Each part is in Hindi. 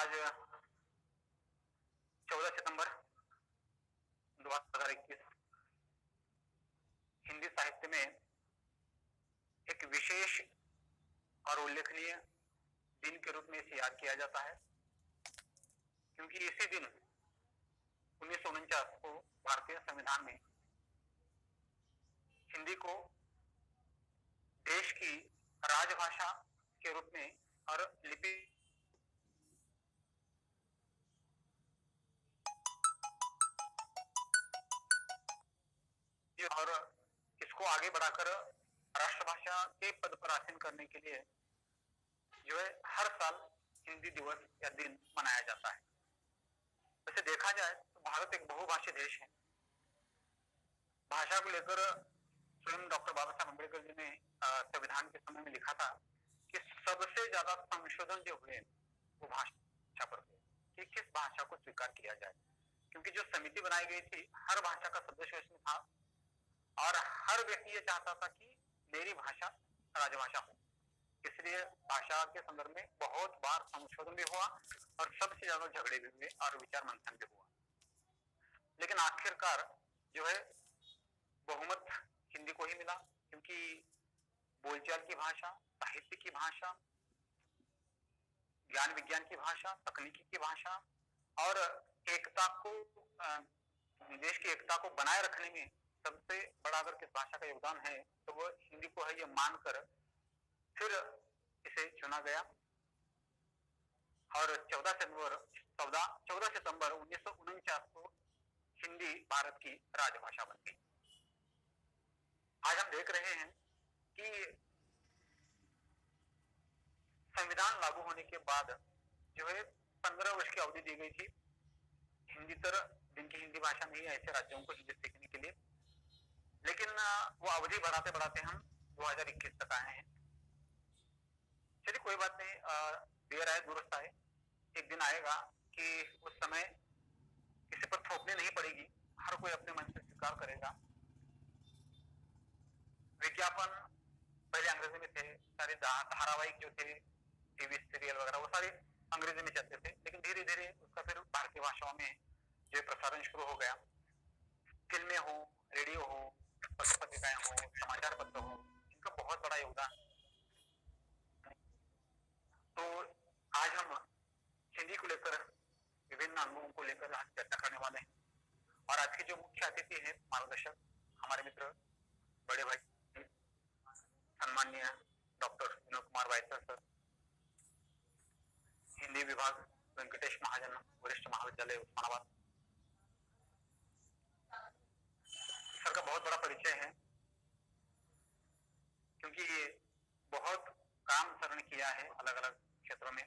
आज 14 सितंबर 2021 हिंदी साहित्य में एक विशेष और उल्लेखनीय दिन के रूप में इसे याद किया जाता है, क्योंकि इसी दिन 1949 को भारतीय संविधान में हिंदी को देश की राजभाषा के रूप में और लिपि और इसको आगे बढ़ाकर राष्ट्रभाषा के पद पर आसीन करने के लिए जो है हर साल हिंदी दिवस या दिन मनाया जाता है। वैसे देखा जाए तो भारत एक बहुभाषी देश है। भाषा को लेकर स्वयं डॉक्टर बाबा साहब अम्बेडकर जी ने संविधान के समय में लिखा था कि सबसे ज्यादा संशोधन जो हुए वो भाषा पर हुए कि किस भाषा को स्वीकार किया जाए, क्योंकि जो समिति बनाई गई थी हर भाषा का सदस्य इसमें था और हर व्यक्ति ये चाहता था कि मेरी भाषा राजभाषा हो। इसलिए भाषा के संदर्भ में बहुत बार संशोधन भी हुआ और सबसे ज्यादा झगड़े भी हुए और विचार मंथन भी हुआ। लेकिन आखिरकार जो है बहुमत हिंदी को ही मिला, क्योंकि बोलचाल की भाषा, साहित्य की भाषा, ज्ञान विज्ञान की भाषा, तकनीकी की भाषा और एकता को देश की एकता को बनाए रखने में सबसे बड़ा अगर किस भाषा का योगदान है तो वो हिंदी को है, ये मानकर फिर इसे चुना गया और 14 सितंबर 1949 को हिंदी भारत की राजभाषा बन गई। आज हम देख रहे हैं कि संविधान लागू होने के बाद जो है 15 वर्ष की अवधि दी गई थी हिंदीतर जिनकी हिंदी भाषा नहीं है ऐसे राज्यों को हिंदी सीखने के लिए, लेकिन वो अवधि बढ़ाते बढ़ाते हम 2021 तक आए हैं। चलिए कोई बात नहीं, देर आए दुरुस्त आए। एक दिन आएगा कि उस समय किसी पर थोपनी नहीं पड़ेगी, हर कोई अपने मन से स्वीकार करेगा। विज्ञापन पहले अंग्रेजी में थे, सारे धारावाहिक जो थे, टीवी सीरियल वगैरह वो सारे अंग्रेजी में चलते थे, लेकिन धीरे धीरे उसका फिर भारतीय भाषाओं में जो प्रसारण शुरू हो गया। फिल्में हो, रेडियो हो, पत्र पत्रिकाएं हो, समाचार पत्र हो, इनका बहुत बड़ा योगदान। तो आज हम हिंदी को लेकर विभिन्न अनुभवों को लेकर आज चर्चा करने वाले हैं और आज के जो मुख्य अतिथि हैं मार्गदर्शक हमारे मित्र बड़े भाई सम्माननीय doctor Vinod Kumar wiser sir, Hindi विभाग वेंकटेश महाजन वरिष्ठ महाविद्यालय उस्मानाबाद। सर का बहुत बड़ा परिचय है क्योंकि ये बहुत काम सर ने किया है अलग अलग क्षेत्रों में।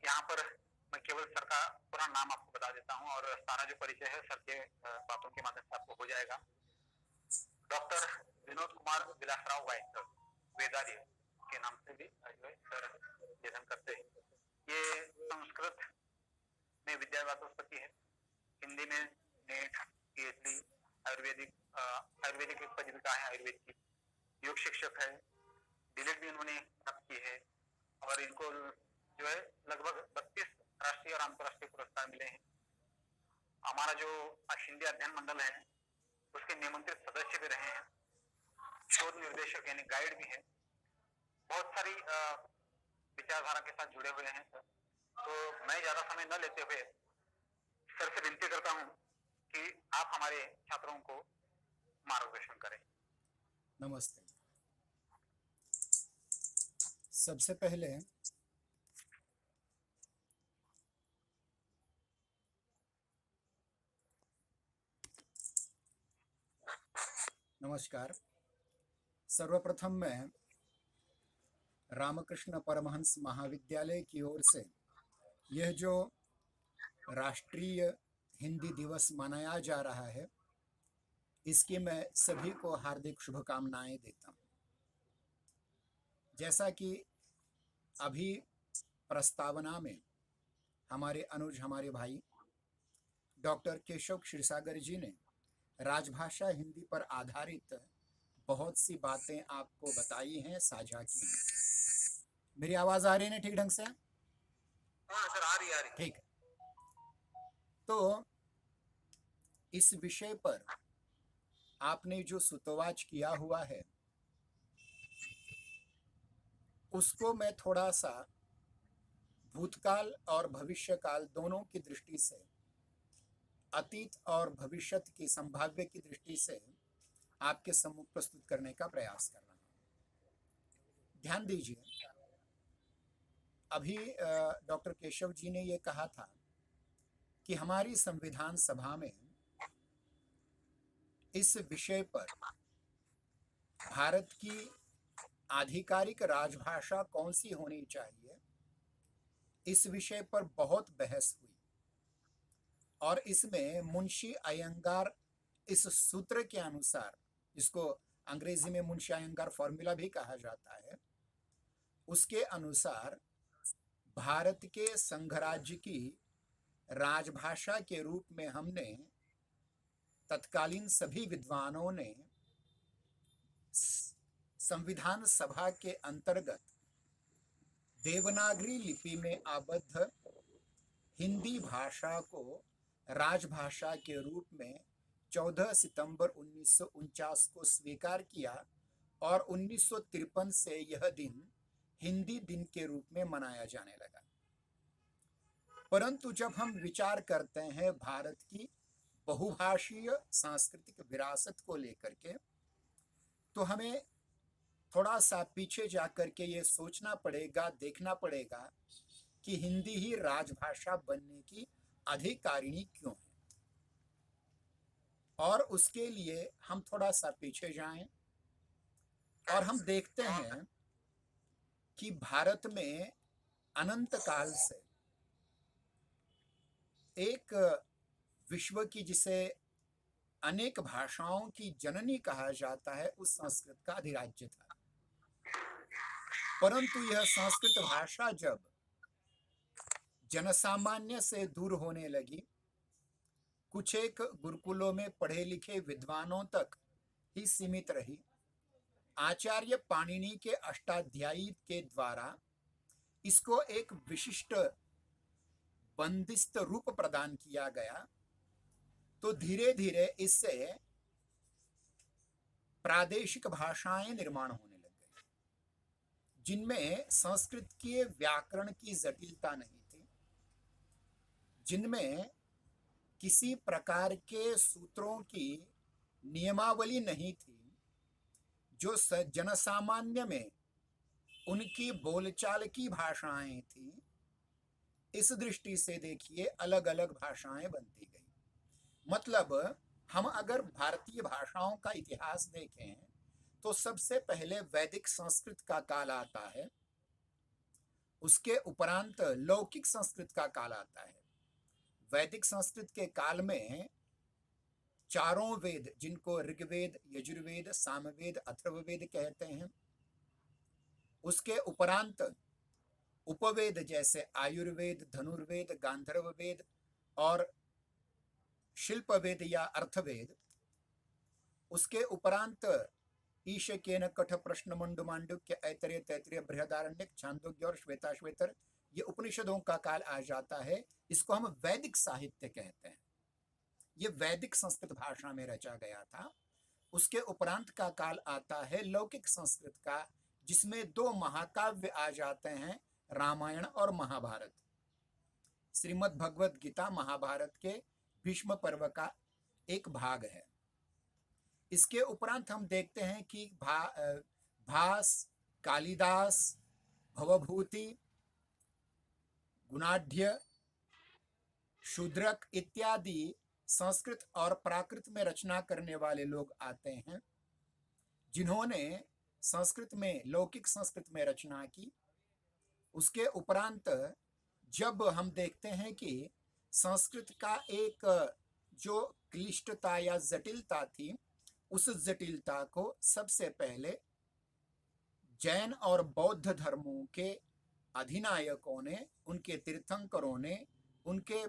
यहाँ पर मैं केवल सर का पूरा नाम आपको बता देता हूँ और सारा जो परिचय है सर के बातों के माध्यम से आपको हो जाएगा। डॉक्टर विनोद कुमार विलासराव वायसर वेदार्य के नाम से भी जो है सर निधन करते हैं। ये संस्कृत में विद्यावाचस्पति है, हिंदी में नेट, पीएचडी, आयुर्वेदिक पदविका है आयुर्वेद की, योग शिक्षक है, डीलिट भी उन्होंने प्राप्त की है और इनको जो है लगभग 32 राष्ट्रीय और अंतर्राष्ट्रीय पुरस्कार मिले हैं। हमारा जो हिंदी अध्ययन मंडल है उसके निमंत्रित सदस्य भी रहे हैं, शोध निर्देशक यानी गाइड भी है, बहुत सारी विचारधारा के साथ जुड़े हुए हैं सर। तो मैं ज्यादा समय न लेते हुए सर से विनती करता हूं कि आप हमारे छात्रों को मार्गदर्शन करें। नमस्ते। सबसे पहले नमस्कार। सर्वप्रथम मैं रामकृष्ण परमहंस महाविद्यालय की ओर से यह जो राष्ट्रीय हिंदी दिवस मनाया जा रहा है इसकी मैं सभी को हार्दिक शुभकामनाएं देता हूं। जैसा कि अभी प्रस्तावना में हमारे अनुज, हमारे भाई डॉक्टर केशव क्षीरसागर जी ने राजभाषा हिंदी पर आधारित बहुत सी बातें आपको बताई हैं, साझा की हैं। मेरी आवाज आ रही है ना ठीक ढंग से? हाँ सर, आ रही है, आ रही है। ठीक है। तो इस विषय पर आपने जो सूतोवाच किया हुआ है उसको मैं थोड़ा सा भूतकाल और भविष्यकाल दोनों की दृष्टि से, अतीत और भविष्य की संभाव्य की दृष्टि से आपके सम्मुख प्रस्तुत करने का प्रयास कर रहा हूं। ध्यान दीजिए, अभी डॉक्टर केशव जी ने ये कहा था कि हमारी संविधान सभा में इस विषय पर भारत की आधिकारिक राजभाषा कौन सी होनी चाहिए, इस विषय पर बहुत बहस हुई और इसमें मुंशी अयंगार इस सूत्र के अनुसार, जिसको अंग्रेजी में मुंशी अयंगार फॉर्मूला भी कहा जाता है, उसके अनुसार भारत के संघराज्य की राजभाषा के रूप में हमने तत्कालीन सभी विद्वानों ने संविधान सभा के अंतर्गत देवनागरी लिपि में आबद्ध हिंदी भाषा को राजभाषा के रूप में 14 सितंबर 1949 को स्वीकार किया और 1953 से यह दिन हिंदी दिन के रूप में मनाया जाने लगा। परंतु जब हम विचार करते हैं भारत की बहुभाषीय सांस्कृतिक विरासत को लेकर के, तो हमें थोड़ा सा पीछे जाकर के ये सोचना पड़ेगा, देखना पड़ेगा कि हिंदी ही राजभाषा बनने की अधिकारिणी क्यों है। और उसके लिए हम थोड़ा सा पीछे जाएं और हम देखते हैं कि भारत में अनंत काल से एक विश्व की, जिसे अनेक भाषाओं की जननी कहा जाता है, उस संस्कृत का अधिराज्य था। परंतु यह संस्कृत भाषा जब जनसामान्य से दूर होने लगी, कुछ एक गुरुकुलों में पढ़े लिखे विद्वानों तक ही सीमित रही, आचार्य पाणिनि के अष्टाध्यायी के द्वारा इसको एक विशिष्ट बंदिस्त रूप प्रदान किया गया, तो धीरे धीरे इससे प्रादेशिक भाषाएं निर्माण होने लग गई, जिनमें संस्कृत के व्याकरण की जटिलता नहीं थी, जिनमें किसी प्रकार के सूत्रों की नियमावली नहीं थी, जो जनसामान्य में उनकी बोलचाल की भाषाएं थी। इस दृष्टि से देखिए अलग अलग भाषाएं बनती गई। मतलब हम अगर भारतीय भाषाओं का इतिहास देखें तो सबसे पहले वैदिक संस्कृत का काल आता है, उसके उपरांत लौकिक संस्कृत का काल आता है। वैदिक संस्कृत के काल में चारों वेद, जिनको ऋग्वेद, यजुर्वेद, सामवेद, अथर्ववेद कहते हैं, उसके उपरांत उपवेद जैसे आयुर्वेद, धनुर्वेद, गांधर्व वेद और शिल्पवेद या अर्थवेद, उसके उपरांत ईशकेन कठ प्रश्न मंडु मांडुक्य ऐतरेय तैतरेय बृहदारण्यक छांदोग्य और श्वेताश्वेतर, ये उपनिषदों का काल आ जाता है। इसको हम वैदिक साहित्य कहते हैं। ये वैदिक संस्कृत भाषा में रचा गया था। उसके उपरांत का काल आता है लौकिक संस्कृत का, जिसमें दो महाकाव्य आ जाते हैं, रामायण और महाभारत। श्रीमद् भगवत गीता महाभारत के भीष्म पर्व का एक भाग है। इसके उपरांत हम देखते हैं कि भास, कालिदास, भवभूति, गुणाढ्य, शूद्रक इत्यादि संस्कृत और प्राकृत में रचना करने वाले लोग आते हैं, जिन्होंने संस्कृत में, लौकिक संस्कृत में रचना की। उसके उपरांत जब हम देखते हैं कि संस्कृत का एक जो क्लिष्टता या जटिलता थी, उस जटिलता को सबसे पहले जैन और बौद्ध धर्मों के अधिनायकों ने, उनके तीर्थंकरों ने, उनके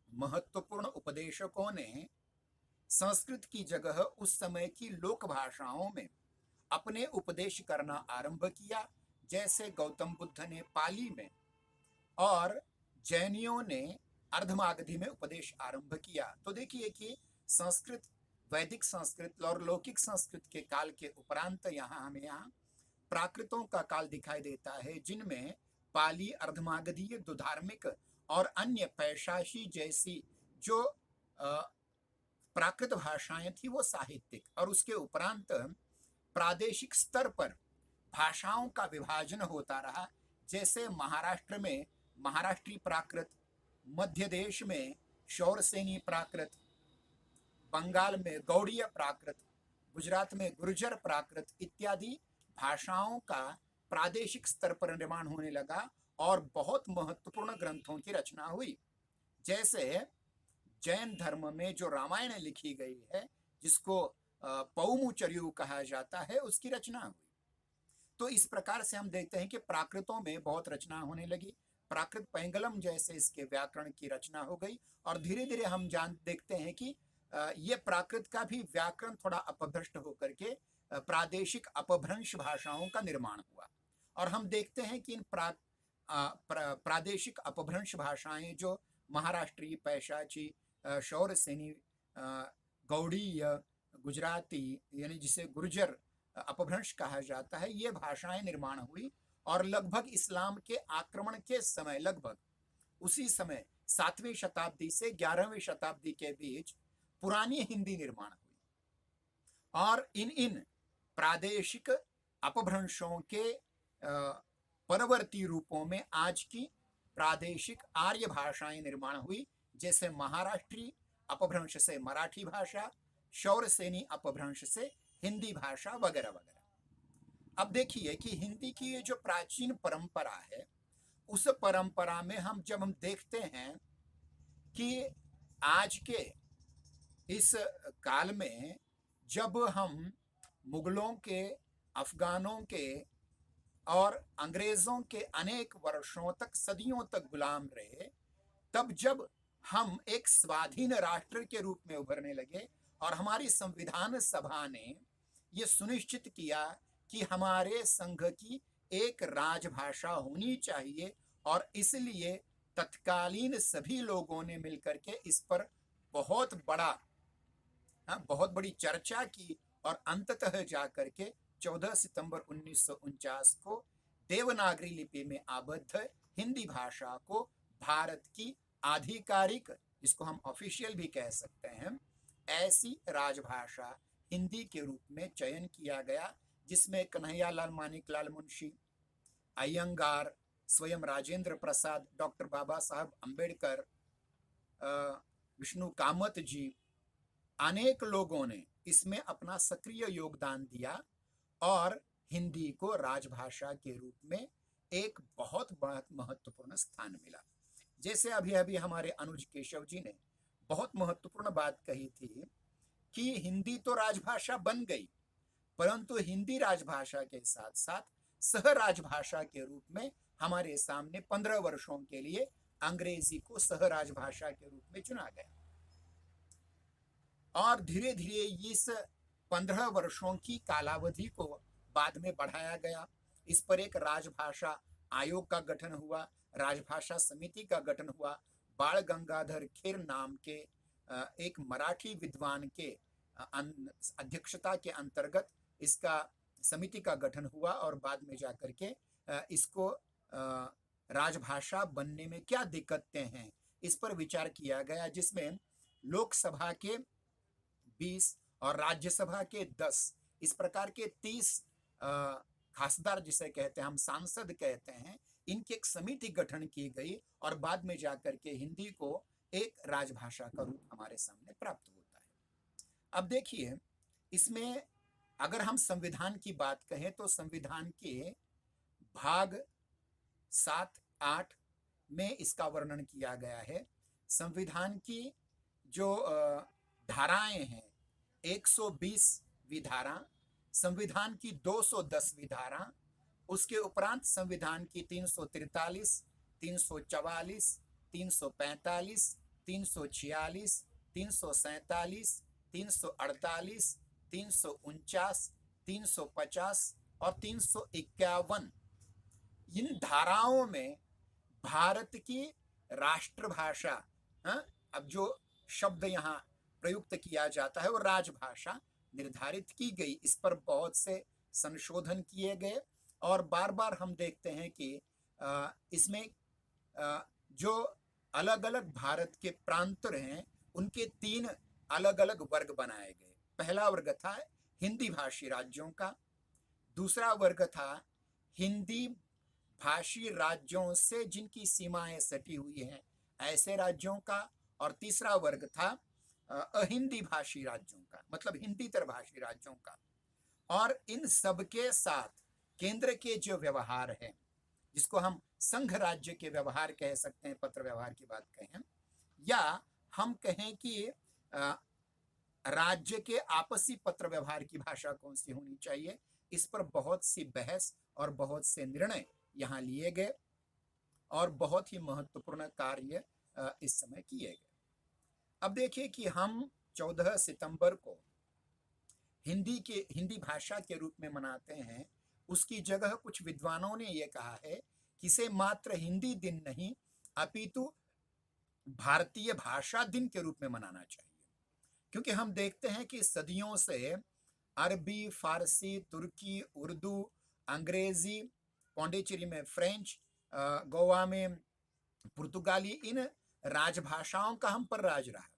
महत्वपूर्ण उपदेशकों ने संस्कृत की जगह उस समय की लोक भाषाओं में अपने उपदेश करना आरंभ किया, जैसे गौतम बुद्ध ने पाली में और जैनियों ने अर्धमागधी में उपदेश आरंभ किया। तो देखिए कि संस्कृत, वैदिक संस्कृत और लौकिक संस्कृत के काल के उपरांत हमें यहाँ प्राकृतों का काल दिखाई देता है, जिनमें पाली, अर्धमागधीय, दुधार्मिक और अन्य पैशाशी जैसी जो प्राकृत भाषाएं थी वो साहित्यिक, और उसके उपरांत प्रादेशिक स्तर पर भाषाओं का विभाजन होता रहा। जैसे महाराष्ट्र में महाराष्ट्री प्राकृत, मध्य देश में शौरसेनी प्राकृत, बंगाल में गौड़ीय प्राकृत, गुजरात में गुर्जर प्राकृत इत्यादि भाषाओं का प्रादेशिक स्तर पर निर्माण होने लगा और बहुत महत्वपूर्ण ग्रंथों की रचना हुई। जैसे जैन धर्म में जो रामायण लिखी गई है, जिसको पौमुचर्यु कहा जाता है, उसकी रचना हुई। तो इस प्रकार से हम देखते हैं कि प्राकृतों में बहुत रचना होने लगी। प्राकृत पैंगलम जैसे इसके व्याकरण की रचना हो गई, और धीरे धीरे हम देखते हैं कि ये प्राकृत का भी व्याकरण थोड़ा अपभ्रष्ट होकर के प्रादेशिक अपभ्रंश भाषाओं का निर्माण हुआ। और हम देखते हैं कि इन प्रादेशिक अपभ्रंश भाषाएं जो महाराष्ट्री, पैशाची, शौरसेनी, गौड़ीय, गुजराती यानी जिसे गुर्जर अपभ्रंश कहा जाता है, ये भाषाएं निर्माण हुई। और लगभग इस्लाम के आक्रमण के समय, लगभग उसी समय 7वीं शताब्दी से 11वीं शताब्दी के बीच पुरानी हिंदी निर्माण हुई। और इन प्रादेशिक अपभ्रंशों के परवर्ती रूपों में आज की प्रादेशिक आर्य भाषाएं निर्माण हुई, जैसे महाराष्ट्री अपभ्रंश से मराठी भाषा, शौरसेनी अपभ्रंश से हिंदी भाषा वगैरह वगैरह। अब देखिए कि हिंदी की ये जो प्राचीन परंपरा है, उस परंपरा में जब हम देखते हैं कि आज के इस काल में जब हम मुगलों के, अफगानों के और अंग्रेजों के अनेक वर्षों तक, सदियों तक गुलाम रहे, तब जब हम एक स्वाधीन राष्ट्र के रूप में उभरने लगे और हमारी संविधान सभा ने ये सुनिश्चित किया कि हमारे संघ की एक राजभाषा होनी चाहिए, और इसलिए तत्कालीन सभी लोगों ने मिलकर के इस पर बहुत बड़ी चर्चा की, और अंततः जाकर के 14 सितंबर 1949 को देवनागरी लिपि में आबद्ध हिंदी भाषा को भारत की आधिकारिक, जिसको हम ऑफिशियल भी कह सकते हैं, ऐसी राजभाषा हिंदी के रूप में चयन किया गया, जिसमें कन्हैयालाल मानिकलाल मुंशी, अयंगार, स्वयं राजेंद्र प्रसाद, डॉक्टर बाबा साहब अंबेडकर, विष्णु कामत जी, अनेक लोगों ने इसमें अपना सक्रिय योगदान दिया और हिंदी को राजभाषा के रूप में एक बहुत महत्वपूर्ण स्थान मिला। जैसे अभी अभी हमारे अनुज केशव जी ने बहुत महत्वपूर्ण बात कही थी कि हिंदी तो राजभाषा बन गई, परंतु हिंदी राजभाषा के साथ साथ सह राजभाषा के रूप में हमारे सामने 15 वर्षों के लिए अंग्रेजी को सह राजभाषा के रूप में चुना गया। और धीरे धीरे इस 15 वर्षों की कालावधि को बाद में बढ़ाया गया। इस पर एक राजभाषा आयोग का गठन हुआ, राजभाषा समिति का गठन हुआ। बाल गंगाधर खेर नाम के एक मराठी विद्वान के अध्यक्षता के अंतर्गत इसका समिति का गठन हुआ, और बाद में जाकर के इसको राजभाषा बनने में क्या दिक्कतें हैं इस पर विचार किया गया, जिसमें लोकसभा के 20 और राज्यसभा के 10, इस प्रकार के 30 खासदार जिसे कहते हैं, हम सांसद कहते हैं, इनकी एक समिति गठन की गई, और बाद में जाकर के हिंदी को एक राजभाषा का रूप हमारे सामने प्राप्त होता है। अब देखिए, इसमें अगर हम संविधान की बात कहें तो संविधान के भाग 7, 8 में इसका वर्णन किया गया है। संविधान की जो धाराएं हैं, 120वीं धारा, संविधान की 210वीं धारा, उसके उपरांत संविधान की 343, 344, 345, 346, 347, 348, 349, 350 और 351 इन धाराओं में भारत की राष्ट्रभाषा, हाँ, अब जो शब्द यहाँ प्रयुक्त किया जाता है वो राजभाषा निर्धारित की गई। इस पर बहुत से संशोधन किए गए और बार बार हम देखते हैं कि इसमें जो अलग अलग भारत के प्रांत हैं उनके 3 अलग अलग वर्ग बनाए गए। पहला वर्ग था हिंदी भाषी राज्यों का, दूसरा वर्ग था हिंदी भाषी राज्यों से जिनकी सीमाएं सटी हुई हैं ऐसे राज्यों का, और तीसरा वर्ग था अहिंदी भाषी राज्यों का, मतलब हिंदीतर भाषी राज्यों का। और इन सब के साथ केंद्र के जो व्यवहार है, जिसको हम संघ राज्य के व्यवहार कह सकते हैं, पत्र व्यवहार की बात कहें, या हम कहें कि राज्य के आपसी पत्र व्यवहार की भाषा कौन सी होनी चाहिए, इस पर बहुत सी बहस और बहुत से निर्णय यहाँ लिए गए और बहुत ही महत्वपूर्ण कार्य इस समय किए गए। अब देखिए कि हम 14 सितंबर को हिंदी भाषा के रूप में मनाते हैं, उसकी जगह कुछ विद्वानों ने यह कहा है कि इसे मात्र हिंदी दिन नहीं अपितु भारतीय भाषा दिन के रूप में मनाना चाहिए, क्योंकि हम देखते हैं कि सदियों से अरबी, फारसी, तुर्की, उर्दू, अंग्रेजी, पौंडीचेरी में फ्रेंच, गोवा में पुर्तगाली, इन राजभाषाओं का हम पर राज रहा।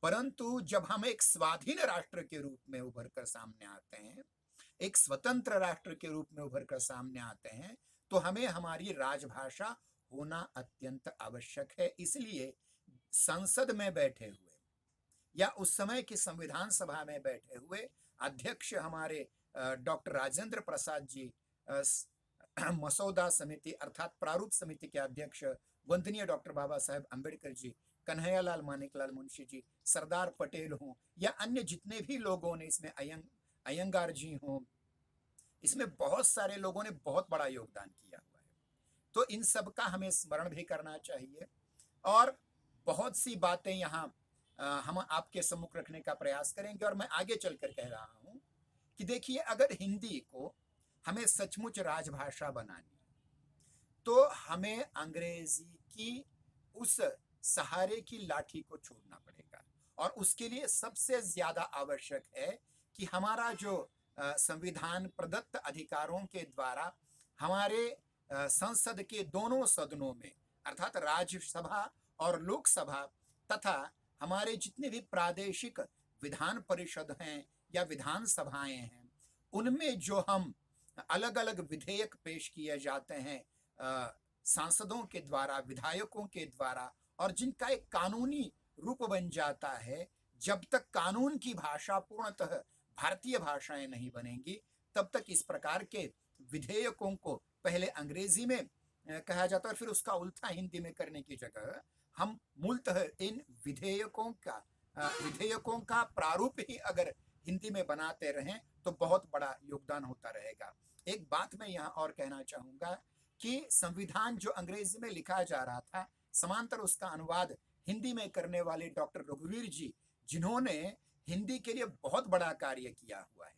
परंतु जब हम एक स्वाधीन राष्ट्र के रूप में उभर कर सामने आते हैं, एक स्वतंत्र राष्ट्र के रूप में उभर कर सामने आते हैं, तो हमें हमारी राजभाषा होना अत्यंत आवश्यक है। इसलिए संसद में बैठे हुए या उस समय की संविधान सभा में बैठे हुए अध्यक्ष हमारे डॉक्टर राजेंद्र प्रसाद जी, मसौदा समिति अर्थात प्रारूप समिति के अध्यक्ष वंदनीय डॉक्टर बाबा साहेब अम्बेडकर जी, कन्हैयालाल मानिकलाल मुंशी जी, सरदार पटेल हों या अन्य जितने भी लोगों ने, इसमें अयंगार जी हों, इसमें बहुत सारे लोगों ने बहुत बड़ा योगदान किया हुआ है। तो इन सब का हमें स्मरण भी करना चाहिए और बहुत सी बातें यहाँ हम आपके सम्मुख रखने का प्रयास करेंगे। और मैं आगे चलकर कह रहा हूँ कि देखिए, अगर हिंदी को हमें सचमुच राजभाषा बनानी तो हमें अंग्रेजी की उस सहारे की लाठी को छोड़ना पड़ेगा, और उसके लिए सबसे ज्यादा आवश्यक है कि हमारा जो संविधान प्रदत्त अधिकारों के द्वारा हमारे संसद के दोनों सदनों में अर्थात राज्यसभा और लोकसभा तथा हमारे जितने भी प्रादेशिक विधान परिषद हैं या विधान सभाएं हैं, उनमें जो हम अलग अलग विधेयक पेश किए जाते हैं सांसदों के द्वारा, विधायकों के द्वारा, और जिनका एक कानूनी रूप बन जाता है, जब तक कानून की भाषा पूर्णतः भारतीय भाषाएं नहीं बनेंगी, तब तक इस प्रकार के विधेयकों को पहले अंग्रेजी में कहा जाता है और फिर उसका उल्टा हिंदी में करने की जगह हम मूलतः इन विधेयकों का प्रारूप ही अगर हिंदी में बनाते रहें तो बहुत बड़ा योगदान होता रहेगा। एक बात मैं यहाँ और कहना चाहूंगा कि संविधान जो अंग्रेजी में लिखा जा रहा था, समांतर उसका अनुवाद हिंदी में करने वाले डॉक्टर रघुवीर जी, जिन्होंने हिंदी के लिए बहुत बड़ा कार्य किया हुआ है,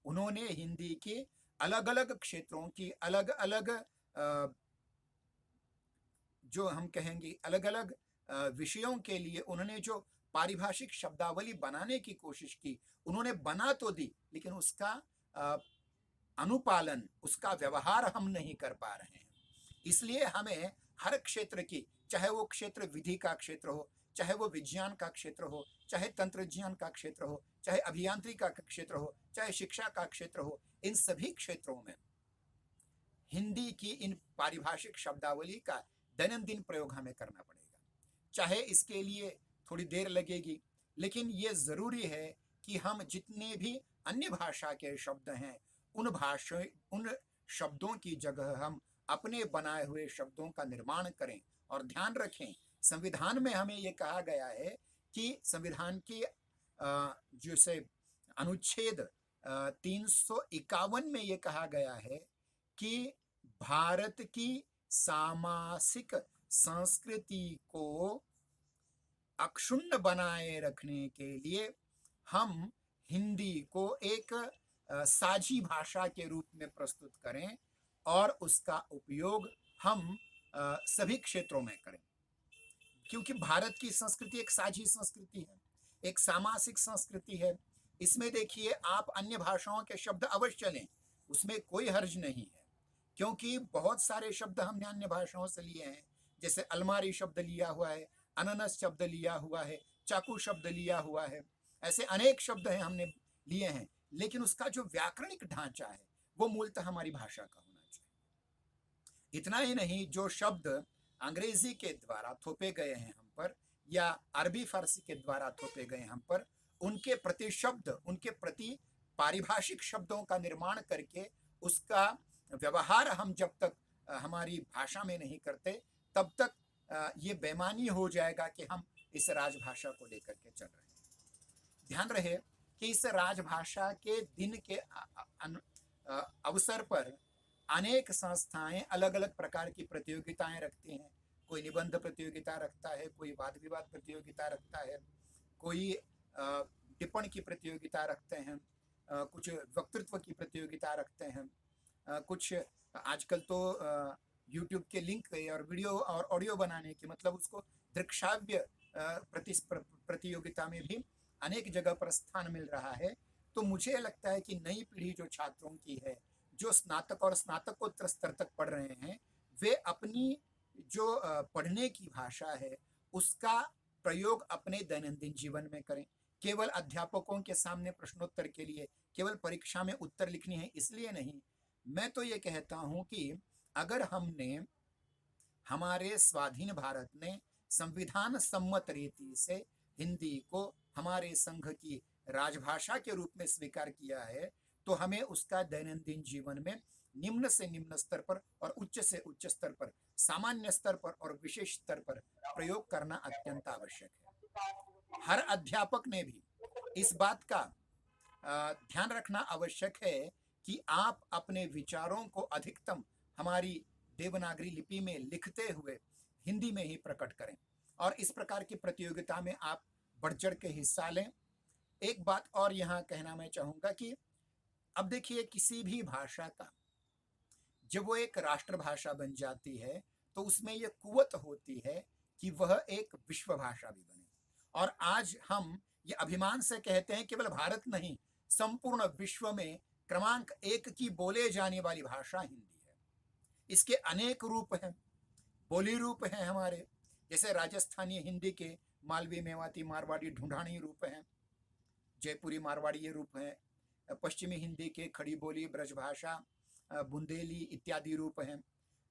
उन्होंने हिंदी के अलग अलग क्षेत्रों की अलग अलग जो हम कहेंगे अलग अलग विषयों के लिए उन्होंने जो पारिभाषिक शब्दावली बनाने की कोशिश की, उन्होंने बना तो दी, लेकिन उसका अनुपालन, उसका व्यवहार हम नहीं कर पा रहे हैं। इसलिए हमें हर क्षेत्र की, चाहे वो क्षेत्र विधि का क्षेत्र हो, चाहे वो विज्ञान का क्षेत्र हो, चाहे तंत्रज्ञान का क्षेत्र हो, चाहे अभियांत्रिकी का क्षेत्र हो, चाहे शिक्षा का क्षेत्र हो, इन सभी क्षेत्रों में हिंदी की इन पारिभाषिक शब्दावली का दैनंदिन प्रयोग हमें करना पड़ेगा। चाहे इसके लिए थोड़ी देर लगेगी, लेकिन ये जरूरी है कि हम जितने भी अन्य भाषा के शब्द हैं, उन शब्दों की जगह हम अपने बनाए हुए शब्दों का निर्माण करें। और ध्यान रखें, संविधान में हमें ये कहा गया है कि संविधान की जैसे अनुच्छेद 351 में ये कहा गया है कि भारत की सामासिक संस्कृति को अक्षुण्ण बनाए रखने के लिए हम हिंदी को एक साझी भाषा के रूप में प्रस्तुत करें और उसका उपयोग हम सभी क्षेत्रों में करें, क्योंकि भारत की संस्कृति एक साझी संस्कृति है, एक सामासिक संस्कृति है। इसमें देखिए, आप अन्य भाषाओं के शब्द अवश्य लें, उसमें कोई हर्ज नहीं है, क्योंकि बहुत सारे शब्द हमने अन्य भाषाओं से लिए हैं। जैसे अलमारी शब्द लिया हुआ है, अनानस शब्द लिया हुआ है, चाकू शब्द लिया हुआ है, ऐसे अनेक शब्द हैं हमने लिए हैं, लेकिन उसका जो व्याकरणिक ढांचा है वो मूलतः हमारी भाषा का होना चाहिए। इतना ही नहीं, जो शब्द अंग्रेजी के द्वारा थोपे गए हैं हम पर, या अरबी फारसी के द्वारा थोपे गए हम पर, उनके प्रति शब्द, उनके प्रति पारिभाषिक शब्दों का निर्माण करके उसका व्यवहार हम जब तक हमारी भाषा में नहीं करते, तब तक ये बेईमानी हो जाएगा कि हम इस राजभाषा को लेकर के चल रहे हैं। ध्यान रहे कि इस राजभाषा के दिन के अवसर पर अनेक संस्थाएं अलग अलग प्रकार की प्रतियोगिताएं रखती हैं। कोई निबंध प्रतियोगिता रखता है, कोई वाद विवाद प्रतियोगिता रखता है, कोई टिप्पणी की प्रतियोगिता रखते हैं, कुछ वक्तृत्व की प्रतियोगिता रखते हैं, कुछ आजकल तो यूट्यूब के लिंक और वीडियो और ऑडियो बनाने की, मतलब उसको दृक्श्राव्य प्रतियोगिता में भी अनेक जगह पर स्थान मिल रहा है। तो मुझे लगता है कि नई पीढ़ी जो छात्रों की है, जो स्नातक और स्नातकोत्तर स्तर तक पढ़ रहे हैं, वे अपनी जो पढ़ने की भाषा है उसका प्रयोग अपने दैनंदिन जीवन में करें। केवल अध्यापकों के सामने प्रश्नोत्तर के लिए, केवल परीक्षा में उत्तर लिखनी है इसलिए नहीं। मैं तो ये कहता हूं कि अगर हमने, हमारे स्वाधीन भारत ने संविधान सम्मत रीति से हिंदी को हमारे संघ की राजभाषा के रूप में स्वीकार किया है, तो हमें उसका दैनंदिन जीवन में निम्न से निम्न स्तर पर और उच्च से उच्च स्तर पर, सामान्य स्तर पर और विशेष स्तर पर प्रयोग करना अत्यंत आवश्यक है। हर अध्यापक ने भी इस बात का ध्यान रखना आवश्यक है कि आप अपने विचारों को अधिकतम हमारी देवनागरी लिपि में लिखते हुए हिंदी में ही प्रकट करें, और इस प्रकार की प्रतियोगिता में आप बढ़ चढ़ के हिस्सा लें। एक बात और यहाँ कहना मैं चाहूँगा कि अब देखिए, किसी भी भाषा का जब वो एक राष्ट्रभाषा बन जाती है तो उसमें ये कुवत होती है कि वह एक विश्व भाषा भी बने। और आज हम ये अभिमान से कहते हैं केवल भारत नहीं, संपूर्ण विश्व में क्रमांक 1 की बोले जाने वाली भाषा हिंदी है। इसके अनेक रूप हैं, बोली रूप हैं हमारे, जैसे राजस्थानी हिंदी के मालवी, मेवाती, मारवाड़ी, ढूंढानी रूप हैं, जयपुरी मारवाड़ी ये रूप हैं, पश्चिमी हिंदी के खड़ी बोली, ब्रजभाषा, बुंदेली इत्यादि रूप हैं,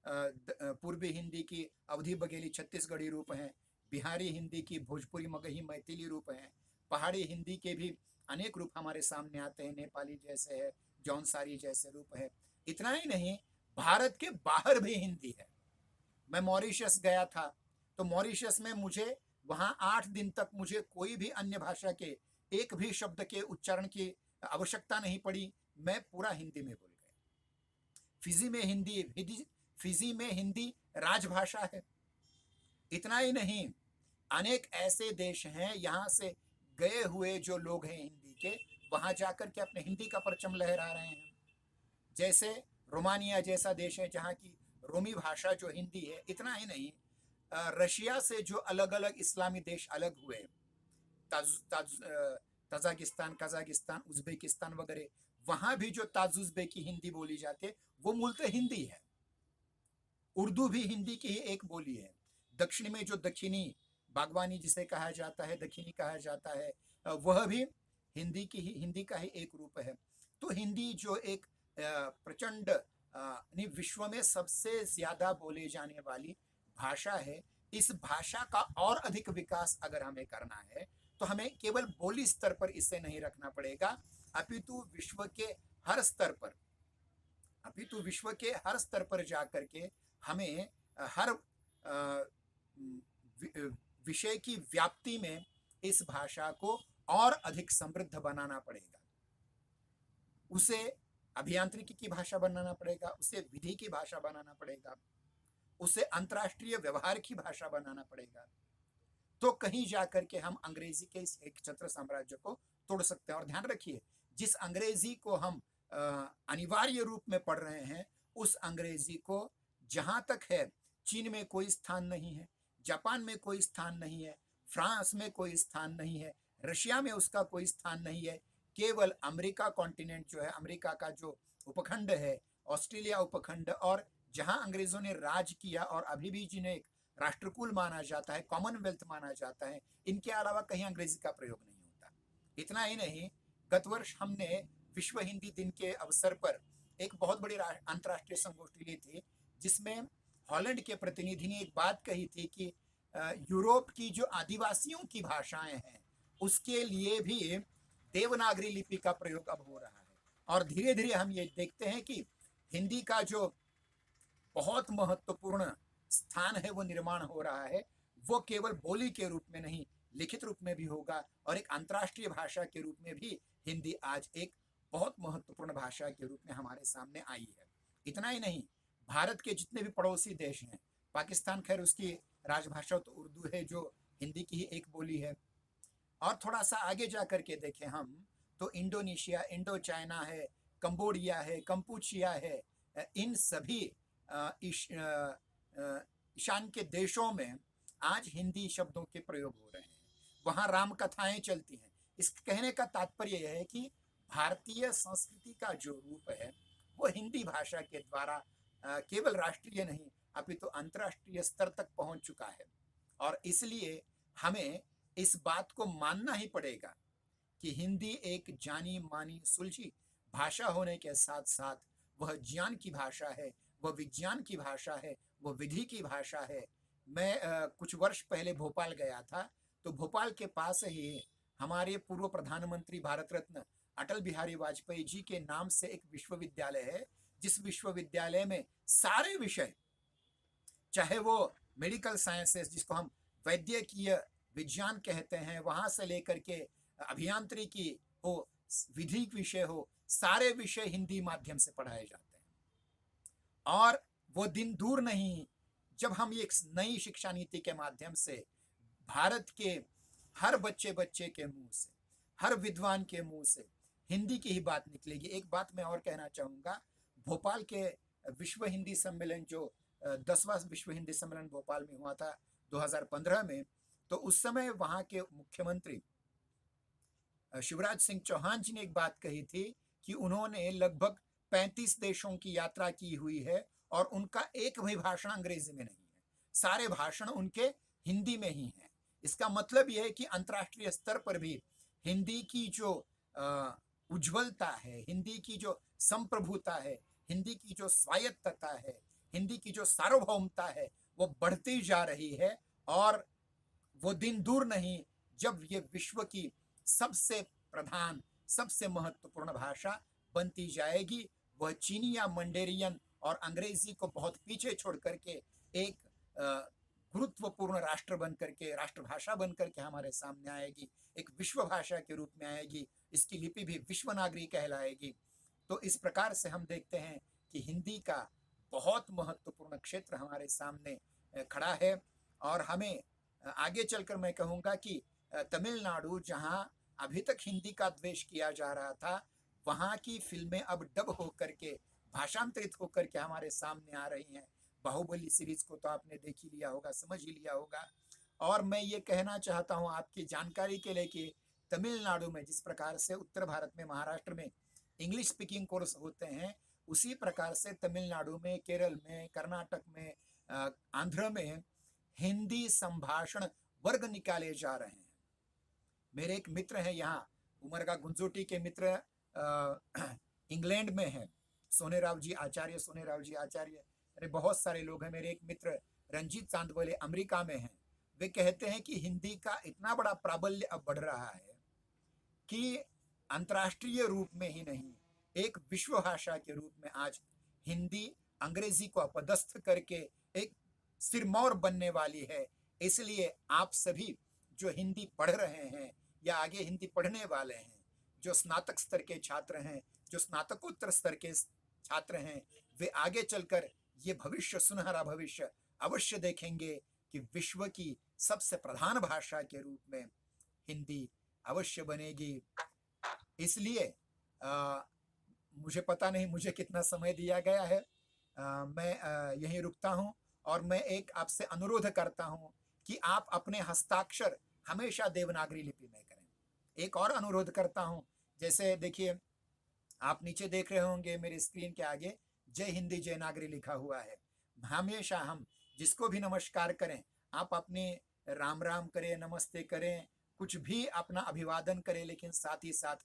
पूर्वी हिंदी की अवधी बघेली छत्तीसगढ़ी रूप हैं, बिहारी हिंदी की भोजपुरी मगही मैथिली रूप हैं, पहाड़ी हिंदी के भी अनेक रूप हमारे सामने आते हैं, नेपाली जैसे है, जौनसारी जैसे रूप है। इतना ही नहीं, भारत के बाहर भी हिंदी है। मैं मॉरिशस गया था, तो मॉरिशस में मुझे वहाँ 8 दिन तक मुझे कोई भी अन्य भाषा के एक भी शब्द के उच्चारण की आवश्यकता नहीं पड़ी, मैं पूरा हिंदी में बोल गया। फिजी में हिंदी राजभाषा है। इतना ही नहीं, अनेक ऐसे देश हैं, यहाँ से गए हुए जो लोग हैं हिंदी के, वहाँ जाकर के अपने हिंदी का परचम लहरा रहे हैं। जैसे रोमानिया जैसा देश है जहाँ की रोमी भाषा जो हिंदी है। इतना ही नहीं, रशिया से जो अलग अलग इस्लामी देश अलग हुए, तजाकिस्तान, कजाकिस्तान, उज्बेकिस्तान वगैरह, वहां भी जो ताजुज़्बेकी हिंदी बोली जाती है वो मूलतः हिंदी है। उर्दू भी हिंदी की ही एक बोली है। दक्षिण में जो दक्षिणी बागवानी जिसे कहा जाता है, दक्षिणी कहा जाता है, वह भी हिंदी का ही एक रूप है। तो हिंदी जो एक प्रचंड विश्व में सबसे ज्यादा बोले जाने वाली भाषा है, इस भाषा का और अधिक विकास अगर हमें करना है तो हमें केवल बोली स्तर पर इसे नहीं रखना पड़ेगा, अपितु विश्व के हर स्तर पर जाकर के हमें हर विषय की व्याप्ति में इस भाषा को और अधिक समृद्ध बनाना पड़ेगा। उसे अभियांत्रिकी की भाषा बनाना पड़ेगा, उसे विधि की भाषा बनाना पड़ेगा, उसे अंतर्राष्ट्रीय व्यवहार की भाषा बनाना पड़ेगा। तो कहीं जाकर के हम अंग्रेजी के इस एक छत्र साम्राज्य को तोड़ सकते हैं। और ध्यान रखिए, जिस अंग्रेजी को हम अनिवार्य रूप में पढ़ रहे हैं उस अंग्रेजी को जहां तक है चीन में कोई स्थान नहीं है, जापान में कोई स्थान नहीं है, फ्रांस में कोई स्थान नहीं है, रशिया में उसका कोई स्थान नहीं है। केवल अमेरिका कॉन्टिनेंट जो है, अमेरिका का जो उपखंड है, ऑस्ट्रेलिया उपखंड, और जहां अंग्रेजों ने राज किया और अभी भी जिन्हें एक राष्ट्रकुल माना जाता है, कॉमनवेल्थ माना जाता है, इनके अलावा कहीं अंग्रेजी का प्रयोग नहीं होता। इतना ही नहीं, गत वर्ष हमने विश्व हिंदी दिन के अवसर पर एक बहुत बड़ी अंतर्राष्ट्रीय संगोष्ठी ली थी, जिसमें हॉलैंड के प्रतिनिधि ने एक बात कही थी कि यूरोप की जो आदिवासियों की भाषाएं हैं उसके लिए भी देवनागरी लिपि का प्रयोग अब हो रहा है। और धीरे धीरे हम ये देखते हैं कि हिंदी का जो बहुत महत्वपूर्ण स्थान है वो निर्माण हो रहा है। वो केवल बोली के रूप में नहीं, लिखित रूप में भी होगा, और एक अंतर्राष्ट्रीय भाषा के रूप में भी हिंदी आज एक बहुत महत्वपूर्ण भाषा के रूप में हमारे सामने आई है। इतना ही नहीं, भारत के जितने भी पड़ोसी देश हैं, पाकिस्तान खैर उसकी राजभाषा तो उर्दू है जो हिंदी की ही एक बोली है, और थोड़ा सा आगे जा करके देखें हम तो इंडोनेशिया, इंडो चाइना है, कंबोडिया है, कंपूचिया है, इन सभी ईशान के देशों में आज हिंदी शब्दों के प्रयोग हो रहे हैं। वहाँ राम कथाएं चलती हैं। इस कहने का तात्पर्य यह है कि भारतीय संस्कृति का जो रूप है वो हिंदी भाषा के द्वारा केवल राष्ट्रीय नहीं अपितु अंतर्राष्ट्रीय स्तर तक पहुंच चुका है। और इसलिए हमें इस बात को मानना ही पड़ेगा कि हिंदी एक जानी मानी सुलझी भाषा होने के साथ साथ वह ज्ञान की भाषा है, वह विज्ञान की भाषा है, वह विधि की भाषा है। मैं कुछ वर्ष पहले भोपाल गया था, तो भोपाल के पास ही हमारे पूर्व प्रधानमंत्री भारत रत्न अटल बिहारी वाजपेयी जी के नाम से एक विश्वविद्यालय है, जिस विश्वविद्यालय में सारे विषय, चाहे वो मेडिकल साइंसेस जिसको हम वैद्यकीय विज्ञान कहते हैं, वहां से लेकर के अभियांत्रिकी हो, विधि विषय हो, सारे विषय हिंदी माध्यम से पढ़ाए जाते हैं। और वो दिन दूर नहीं जब हम एक नई शिक्षा नीति के माध्यम से भारत के हर बच्चे के मुंह से, हर विद्वान के मुंह से हिंदी की ही बात निकलेगी। एक बात मैं और कहना चाहूंगा, भोपाल के विश्व हिंदी सम्मेलन जो 10वां विश्व हिंदी सम्मेलन भोपाल में हुआ था 2015 में, तो उस समय वहां के मुख्यमंत्री शिवराज सिंह चौहान जी ने एक बात कही थी कि उन्होंने लगभग 35 देशों की यात्रा की हुई है और उनका एक भी भाषण अंग्रेजी में नहीं है, सारे भाषण उनके हिंदी में ही हैं। इसका मतलब यह है कि अंतर्राष्ट्रीय स्तर पर भी हिंदी की जो उज्ज्वलता है, हिंदी की जो संप्रभुता है, हिंदी की जो स्वायत्तता है, हिंदी की जो सार्वभौमता है, वो बढ़ती जा रही है। और वो दिन दूर नहीं जब ये विश्व की सबसे प्रधान, सबसे महत्वपूर्ण भाषा बनती जाएगी। वह चीनी या मंडेरियन और अंग्रेजी को बहुत पीछे छोड़ करके एक गुरुत्वपूर्ण राष्ट्र बन करके, राष्ट्रभाषा बन करके हमारे सामने आएगी, एक विश्व भाषा के रूप में आएगी। इसकी लिपि भी विश्वनागरी कहलाएगी। तो इस प्रकार से हम देखते हैं कि हिंदी का बहुत महत्वपूर्ण क्षेत्र हमारे सामने खड़ा है। और हमें आगे चलकर मैं कहूँगा कि तमिलनाडु, जहाँ अभी तक हिंदी का द्वेष किया जा रहा था, वहाँ की फिल्में अब डब होकर के, भाषांतरित होकर के हमारे सामने आ रही हैं। बाहुबली सीरीज को तो आपने देख ही लिया होगा, समझ ही लिया होगा। और मैं ये कहना चाहता हूँ आपकी जानकारी के लिए कि तमिलनाडु में जिस प्रकार से उत्तर भारत में, महाराष्ट्र में इंग्लिश स्पीकिंग कोर्स होते हैं, उसी प्रकार से तमिलनाडु में, केरल में, कर्नाटक में, आंध्र में हिंदी संभाषण वर्ग निकाले जा रहे हैं। मेरे एक मित्र हैं यहाँ, उमरगा गुंजोटी के मित्र इंग्लैंड में हैं, सोनेराव जी आचार्य, सोनेराव जी आचार्य, अरे बहुत सारे लोग हैं। मेरे एक मित्र रंजीत चांदवले अमेरिका में हैं। वे कहते हैं कि हिंदी का इतना बड़ा प्राबल्य अब बढ़ रहा है कि अंतर्राष्ट्रीय रूप में ही नहीं, एक विश्व भाषा के रूप में आज हिंदी अंग्रेजी को अपदस्थ करके एक सिरमौर बनने वाली है। इसलिए आप सभी जो हिंदी पढ़ रहे हैं या आगे हिंदी पढ़ने वाले हैं, जो स्नातक स्तर के छात्र हैं, जो स्नातकोत्तर स्तर के छात्र हैं, वे आगे चलकर ये भविष्य, सुनहरा भविष्य अवश्य देखेंगे कि विश्व की सबसे प्रधान भाषा के रूप में हिंदी अवश्य बनेगी। इसलिए मुझे पता नहीं मुझे कितना समय दिया गया है, मैं यहीं रुकता हूं और मैं एक आपसे अनुरोध करता हूं कि आप अपने हस्ताक्षर हमेशा देवनागरी लिपि में करें। एक और अनुरोध करता हूं, जैसे देखिए आप नीचे देख रहे होंगे मेरी स्क्रीन के आगे जय हिंदी जय नागरी लिखा हुआ है। हमेशा हम जिसको भी नमस्कार करें, आप अपने राम राम करें, नमस्ते करें, कुछ भी अपना अभिवादन करें, लेकिन साथ ही साथ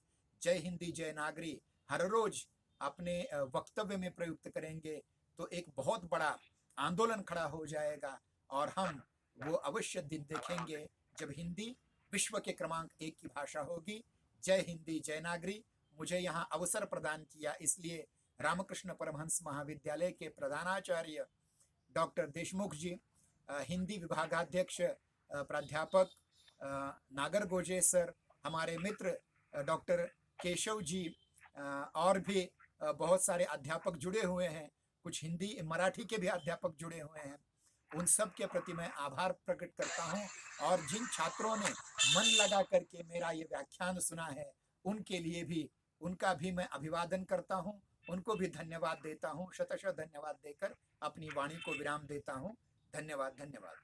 जय हिंदी जय नागरी हर रोज अपने वक्तव्य में प्रयुक्त करेंगे तो एक बहुत बड़ा आंदोलन खड़ा हो जाएगा और हम वो अवश्य दिन देखेंगे जब हिंदी विश्व के क्रमांक 1 की भाषा होगी। जय हिंदी जय नागरी। मुझे यहाँ अवसर प्रदान किया इसलिए रामकृष्ण परमहंस महाविद्यालय के प्रधानाचार्य डॉक्टर देशमुख जी, हिंदी विभागाध्यक्ष प्राध्यापक नागर सर, हमारे मित्र डॉक्टर केशव जी, और भी बहुत सारे अध्यापक जुड़े हुए हैं, कुछ हिंदी मराठी के भी अध्यापक जुड़े हुए हैं। उन सब के प्रति मैं आभार प्रकट करता हूं और जिन छात्रों ने मन लगा करके मेरा ये व्याख्यान सुना है उनके लिए भी, उनका भी मैं अभिवादन करता हूं, उनको भी धन्यवाद देता हूं। शतशः धन्यवाद देकर अपनी वाणी को विराम देता हूं। धन्यवाद धन्यवाद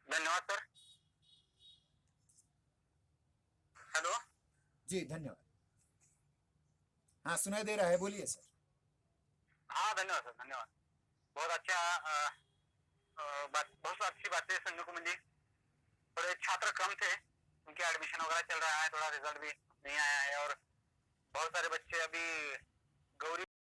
धन्यवाद सर। हेलो। जी धन्यवाद। हाँ सुनाई दे रहा है, बोलिए सर। हाँ धन्यवाद सर, धन्यवाद। बहुत अच्छा बहुत अच्छी बातें सुनने को मिली। थोड़े छात्र कम थे, उनके एडमिशन वगैरह चल रहा है, थोड़ा रिजल्ट भी नहीं आया है और बहुत सारे बच्चे अभी गौरी